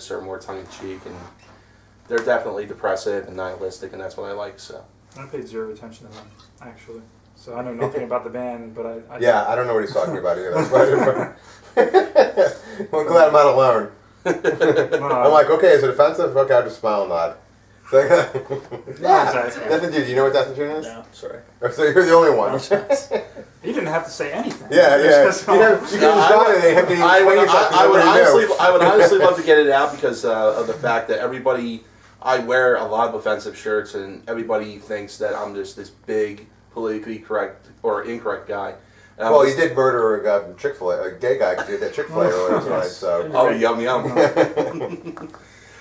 lyrics are more tongue-in-cheek, and they're definitely depressive and nihilistic, and that's what I like, so. I paid zero attention to them, actually. So I know nothing about the band, but I I don't know what he's talking about either. That's why I'm glad I'm not alone. I'm like, okay, is it offensive? Okay, I'll just smile and nod. Nothing, dude. You know what Death and Tune is? No, sorry. So you're the only one. You didn't have to say anything. Yeah. You can I would honestly love to get it out because of the fact that everybody, I wear a lot of offensive shirts, and everybody thinks that I'm just this big, politically correct or incorrect guy. Well, you did murder a guy from Chick-fil-A, a gay guy who did that Chick-fil-A earlier tonight, so. Oh, yum yum.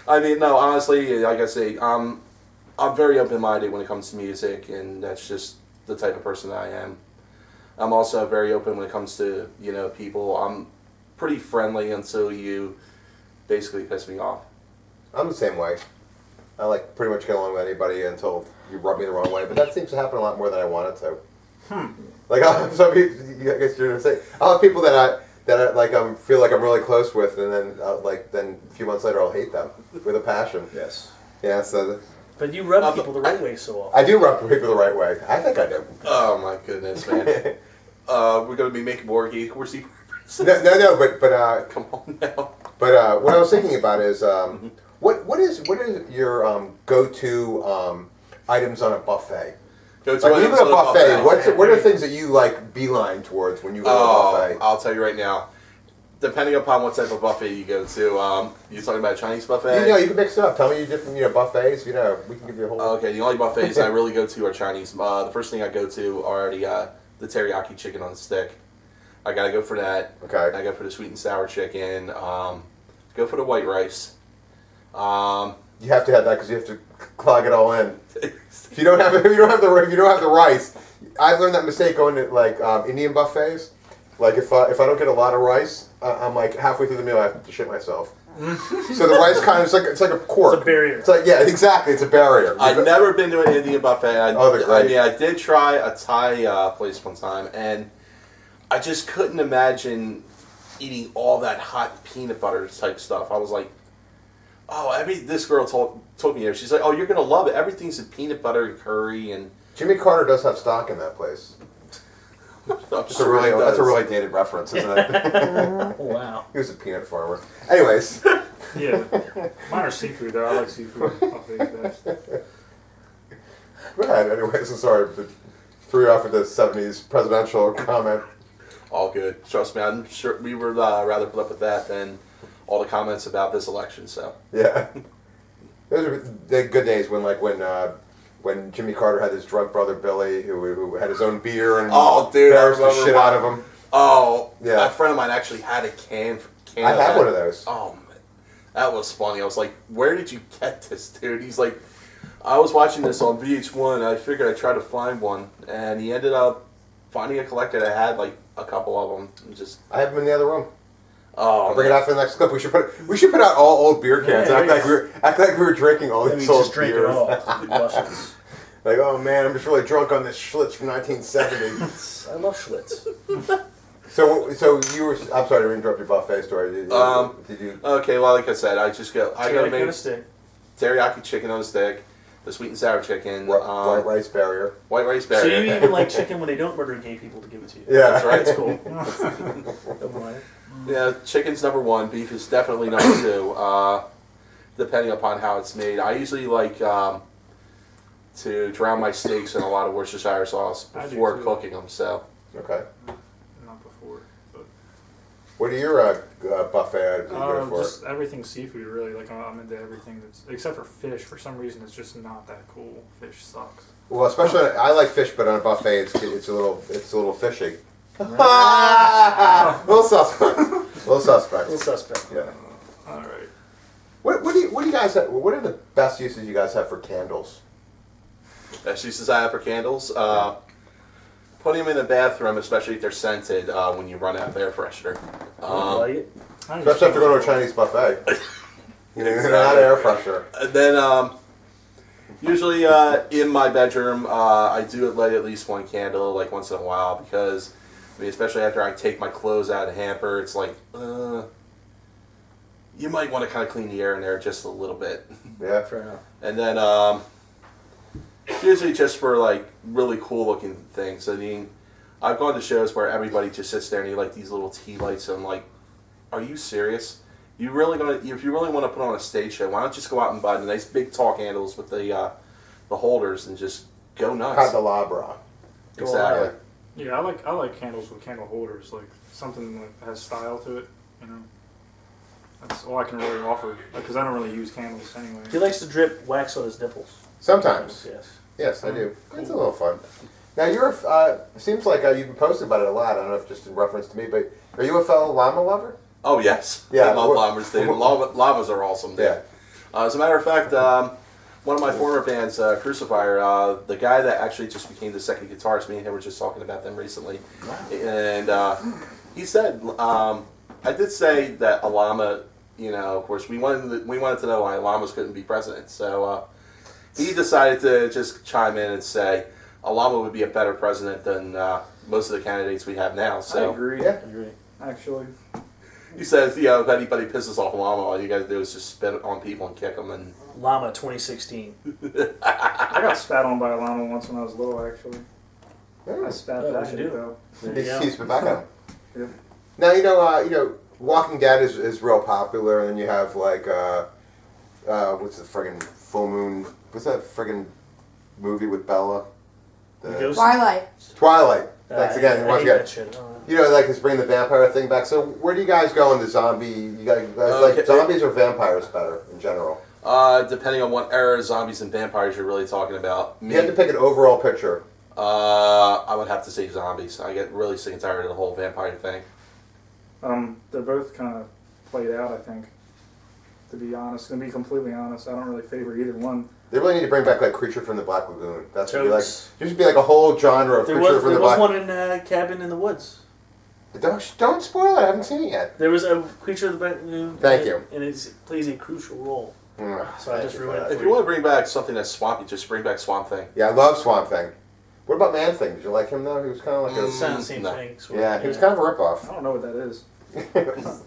I mean, no, honestly, like I say, I'm very open-minded when it comes to music, and that's just the type of person that I am. I'm also very open when it comes to, people. I'm pretty friendly until you basically piss me off. I'm the same way. I like pretty much get along with anybody until you rub me the wrong way, but that seems to happen a lot more than I want it to. Like, I'll have some people, I guess you're gonna say, I'll have people that I like feel like I'm really close with, and then then a few months later I'll hate them with a passion. Yes. Yeah. So. But you rub people the right way so often. I do rub people the right way. I think I do. Oh my goodness, man. We're gonna be making more gay horsey. No, but come on now. But what I was thinking about is what is your go-to items on a buffet? Like when you go to a buffet, what are the things that you like beeline towards when you go to a buffet? I'll tell you right now. Depending upon what type of buffet you go to, you're talking about a Chinese buffet? You can mix it up. Tell me your different buffets. We can give you a whole... Okay, the only buffets I really go to are Chinese. The first thing I go to are the teriyaki chicken on the stick. I gotta go for that. Okay. I go for the sweet and sour chicken. Go for the white rice. You have to have that because you have to clog it all in. If you don't have the rice, I've learned that mistake going to Indian buffets. Like if I don't get a lot of rice, I'm like halfway through the meal I have to shit myself. So the rice kind of it's like a cork. It's a barrier. It's like exactly. It's a barrier. I've never been to an Indian buffet. They're great. I mean, I did try a Thai place one time, and I just couldn't imagine eating all that hot peanut butter type stuff. I was like, this girl told me, she's like, oh, you're gonna love it. Everything's in peanut butter and curry and. Jimmy Carter does have stock in that place. That's a really dated reference, isn't it? Wow. He was a peanut farmer. Anyways. Yeah. Mine are seafood, though. I like seafood buffets best. Go ahead. Anyways, I'm sorry to threw you off with the 70s presidential comment. All good. Trust me, I'm sure we were rather put up with that than all the comments about this election, so. Yeah. Those are the good days when Jimmy Carter had his drunk brother Billy, who had his own beer and embarrassed the shit out of him. Oh, yeah. A friend of mine actually had a can. I had one of those. Oh, man. That was funny. I was like, where did you get this, dude? He's like, I was watching this on VH1. I figured I'd try to find one. And he ended up finding a collector that had like a couple of them. I have them in the other room. Oh, I'll bring it out for the next clip. We should put out all old beer cans. Act like we were drinking all these old beers. Like, oh man, I'm just really drunk on this Schlitz from 1970. I love Schlitz. So you were. I'm sorry to interrupt your buffet story. Did you? Okay, well, like I said, I gotta make teriyaki chicken on a stick, the sweet and sour chicken, white rice barrier. White rice barrier. So you even like chicken when they don't murder gay people to give it to you. Yeah, that's right. That's cool. Yeah, chicken's number one. Beef is definitely number two. Depending upon how it's made, I usually like to drown my steaks in a lot of Worcestershire sauce before cooking them. So. Okay. Not before, but. What are your buffet items that you go for? Just everything seafood, really. Like I'm into everything except for fish. For some reason, it's just not that cool. Fish sucks. Well, especially I like fish, but on a buffet, it's a little fishy. Little suspect. Yeah. All right. What do you guys have? What are the best uses you guys have for candles? Best uses I have for candles. Putting them in the bathroom, especially if they're scented, when you run out of air freshener. Especially after going to a Chinese buffet. They're not air freshener. And then, usually in my bedroom, I do light at least one candle, like once in a while, because, I mean, especially after I take my clothes out of the hamper, it's like, you might want to kind of clean the air in there just a little bit. Yeah. Fair enough. And then usually just for like really cool looking things. I mean, I've gone to shows where everybody just sits there and you like these little tea lights, and I'm like, are you serious? If you really want to put on a stage show, why don't you just go out and buy the nice big tall candles with the holders and just go nuts? Candelabra. Exactly. Yeah, I like candles with candle holders, like something that has style to it. You know, that's all I can really offer because I don't really use candles anyway. He likes to drip wax on his nipples. Sometimes. Yes. Yes, I do. It's a little fun. Now, you're seems like you've been posting about it a lot. I don't know if just in reference to me, but are you a fellow llama lover? Oh, yes. Yeah, I love llamas. Llamas are awesome. Dude. Yeah. As a matter of fact, one of my former bands, Crucifier, the guy that actually just became the second guitarist, me and him were just talking about them recently. Wow. And he said, I did say that a llama, you know, of course, we wanted to know why llamas couldn't be president. So he decided to just chime in and say a llama would be a better president than most of the candidates we have now. So I agree. Yeah. I agree. Actually, he says, you know, if anybody pisses off a llama, all you got to do is just spit on people and kick them. And Llama 2016. I got spat on by a llama once when I was little. Actually, I Yeah. spat Oh, back what'd at you it do? though. There you go. He's been back on. Yeah. Now, you know, Walking Dead is real popular, and then you have like, what's the friggin' full moon? What's that friggin' movie with Bella? The Ghost? Twilight. Thanks again. I Once hate again. that shit. You know, like it's bringing the vampire thing back. So where do you guys go in the zombie? You guys Okay. like zombies or vampires better in general? depending on what era of zombies and vampires you're really talking about. You have to pick an overall picture. I would have to say zombies. I get really sick and tired of the whole vampire thing. They're both kind of played out, I think. To be honest, to be completely honest, I don't really favor either one. They really need to bring back like Creature from the Black Lagoon. That's what be like. Jokes. There should be like a whole genre of There Creature was, from there the was Black. one in Cabin in the Woods. Don't spoil it. I haven't seen it yet. There was a Creature of the Black Lagoon. Thank you. And it plays a crucial role. So I Thank just you for ruined that. it. If you want to bring back something that's swampy, just bring back Swamp Thing. Yeah, I love Swamp Thing. What about Man Thing? Did you like him though? He was kind of like a. It's kind of the same No. thing. Sort Yeah, of, he was kind of a ripoff. I don't know what that is.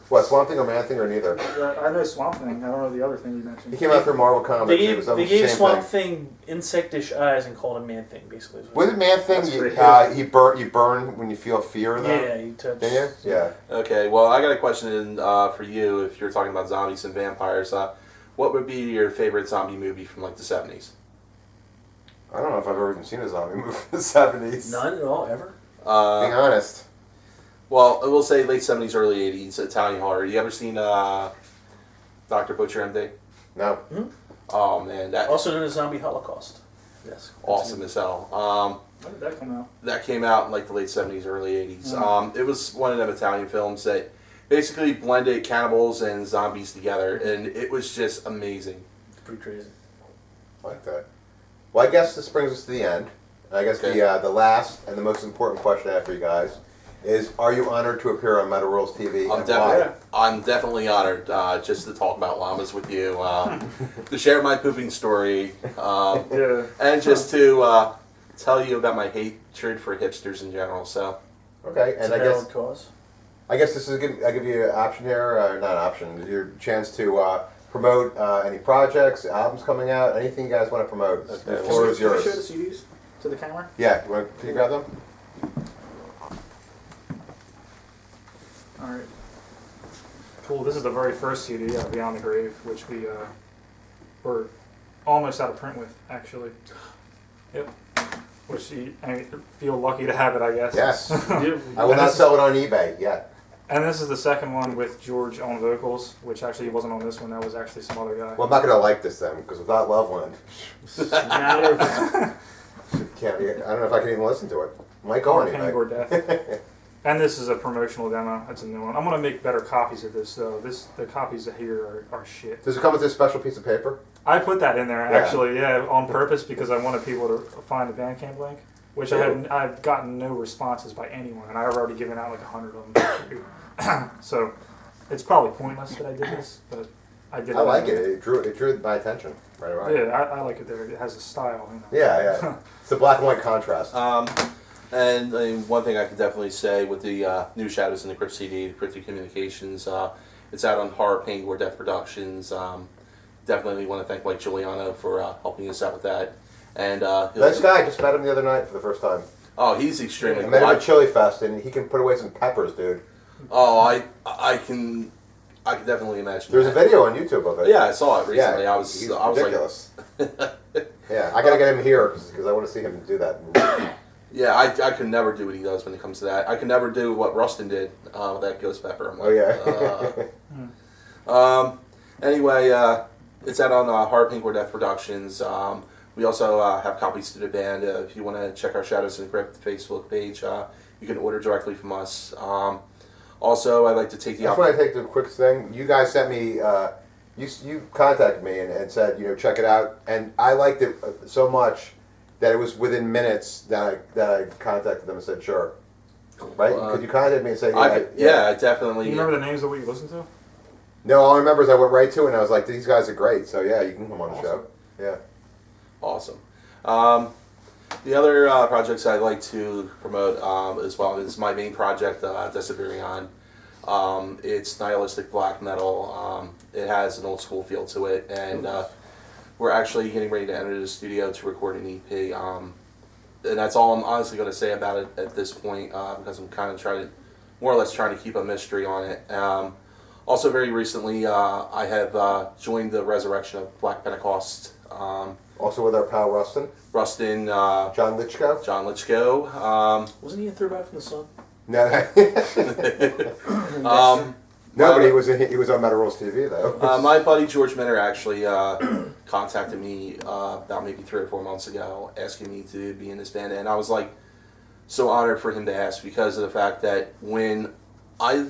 What, Swamp Thing or Man Thing or neither? I know Swamp Thing. I don't know the other thing you mentioned. He came out through Marvel Comics. They It gave, was they almost gave the same Swamp thing. Thing insectish eyes and called him Man Thing, basically. With the Man Thing, That's you burn when you feel fear though? Yeah, you touch. Did you? Yeah. Okay, well, I got a question for you. If you're talking about zombies and vampires, what would be your favorite zombie movie from like the 70s? I don't know if I've ever even seen a zombie movie in the 70s. None at all, ever? Being honest. Well, I will say late 70s, early 80s, Italian horror. You ever seen Dr. Butcher MD? No. Oh, man, that Also known as Zombie Holocaust. Yes. awesome as hell. When did that come out? That came out in like the late 70s, early 80s. It was one of them Italian films that basically blended cannibals and zombies together, and it was just amazing. It's pretty crazy. I like that. Well, I guess this brings us to the end. And I guess Okay. the last and the most important question I have for you guys is: are you honored to appear on Metal Rules TV? I'm definitely honored just to talk about llamas with you, to share my pooping story, Yeah. and just to tell you about my hatred for hipsters in general. So, Okay, It's and a I guess valid cause. this is I give you an option here, not an option, your chance to promote any projects, albums coming out, anything you guys want to promote. Okay, The well, floor is Can we yours. show the CDs to the camera? Yeah, can you grab them? All right. Cool. This is the very first CD, Beyond the Grave, which we were almost out of print with, actually. Yep. Which I feel lucky to have it, I guess. Yes. Yeah. I will not sell it on eBay yet. And this is the second one with George on vocals, which actually wasn't on this one. That was actually some other guy. Well, I'm not going to like this then, because without Loveland, Now, can't be, I don't know if I can even listen to it. Might go Or on Pain eBay. or Death. And this is a promotional demo. That's a new one. I'm gonna make better copies of this though. The copies of here are shit. Does it come with this special piece of paper? I put that in there Yeah. actually, on purpose because I wanted people to find the Bandcamp link, which I've gotten no responses by anyone, and I've already given out like 100 of them. So it's probably pointless that I did this, but I did. I like it. anyway. It drew my attention right away. Yeah, I like it there. It has a style. You know. Yeah. It's a black and white contrast. and one thing I can definitely say with the New Shadows in the Crypt CD, Cryptic Communications, It's out on Horror Paint or Death Productions. Definitely want to thank Mike Giuliano for helping us out with that. And Nice guy. Just met him the other night for the first time. Oh, he's extremely I cool. met him at Chili Fest, and he can put away some peppers, dude. Oh, I can definitely imagine. There's a video on YouTube of it. Yeah, I saw it recently. Yeah, I was he's ridiculous. Yeah, I gotta get him here because I want to see him do that. Yeah, I could never do what he does when it comes to that. I could never do what Rustin did with that ghost pepper. I'm like, Oh yeah. Anyway, it's out on Horror Pink or Death Productions. We also have copies to the band. If you want to check our Shadows in the Crypt Facebook page, you can order directly from us. Also, I'd like to take the That's when I take the quick thing. You guys sent me. You contacted me and said, check it out, and I liked it so much that it was within minutes that I contacted them and said sure. Right? Because you contacted me and said I definitely. Do you remember the names of what you listened to? No, all I remember is I went right to it and I was like, these guys are great. So yeah, you can come on the show. Yeah. Awesome. The other projects I'd like to promote as well is my main project, Desiverion. It's nihilistic black metal. It has an old school feel to it, and we're actually getting ready to enter the studio to record an EP. And that's all I'm honestly going to say about it at this point, because I'm kind of more or less trying to keep a mystery on it. Also, very recently, I have joined the resurrection of Black Pentecost. Also with our pal Rustin. John Litchko. Wasn't he in Third Eye from the Sun? No, no, but he was on Metal Rolls TV though. My buddy George Minner actually contacted me about maybe 3 or 4 months ago, asking me to be in this band, and I was like so honored for him to ask because of the fact that when I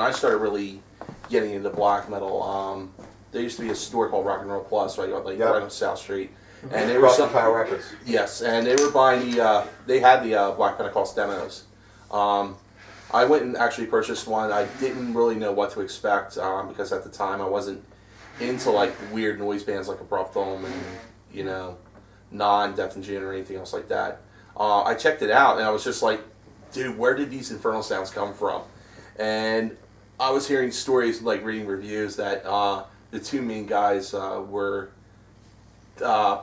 started really getting into black metal, there used to be a store called Rock and Roll Plus right on South Street, and they were Power Records. Yes, and they were buying they had the Black Pentecost demos. I went and actually purchased one. I didn't really know what to expect because at the time I wasn't into like weird noise bands like Abrupt Dome and non-Death and June or anything else like that. I checked it out and I was just like, dude, where did these infernal sounds come from? And I was hearing stories, like reading reviews that the 2 main guys were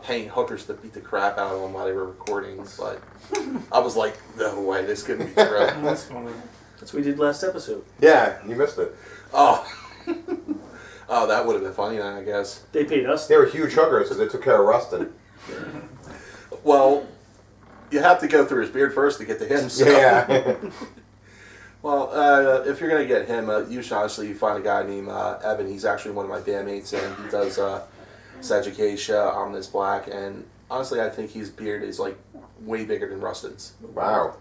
paying hookers to beat the crap out of them while they were recording, but I was like, no way, this couldn't be true. That's funny. That's what we did last episode. Yeah, you missed it. Oh, that would have been funny, I guess. They paid us. They were huge hookers because they took care of Rustin. Well, you have to go through his beard first to get to him. So. Yeah. Well, if you're going to get him, you should honestly find a guy named Evan. He's actually one of my bandmates, and he does Sagittacia, Ominous Black, and honestly, I think his beard is like way bigger than Rustin's. Wow.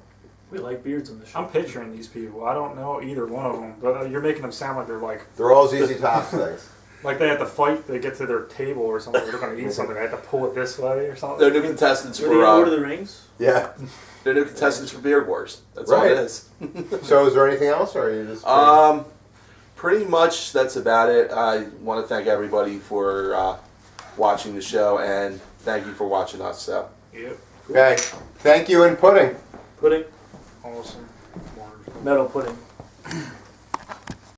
We like beards on the show. I'm picturing these people. I don't know either one of them, but you're making them sound like they're like They're all ZZ Top things. like they have to fight to get to their table or something. They're going to eat something. They have to pull it this way or something. They're new contestants Were for they in Lord of the Rings? Yeah. they're new contestants for Beard Wars. That's all it Right. is. So is there anything else, or are you just? Pretty much that's about it. I want to thank everybody for watching the show, and thank you for watching us. So. Yep. Okay. Thank you and pudding. Pudding. Awesome. Wonderful. Metal pudding.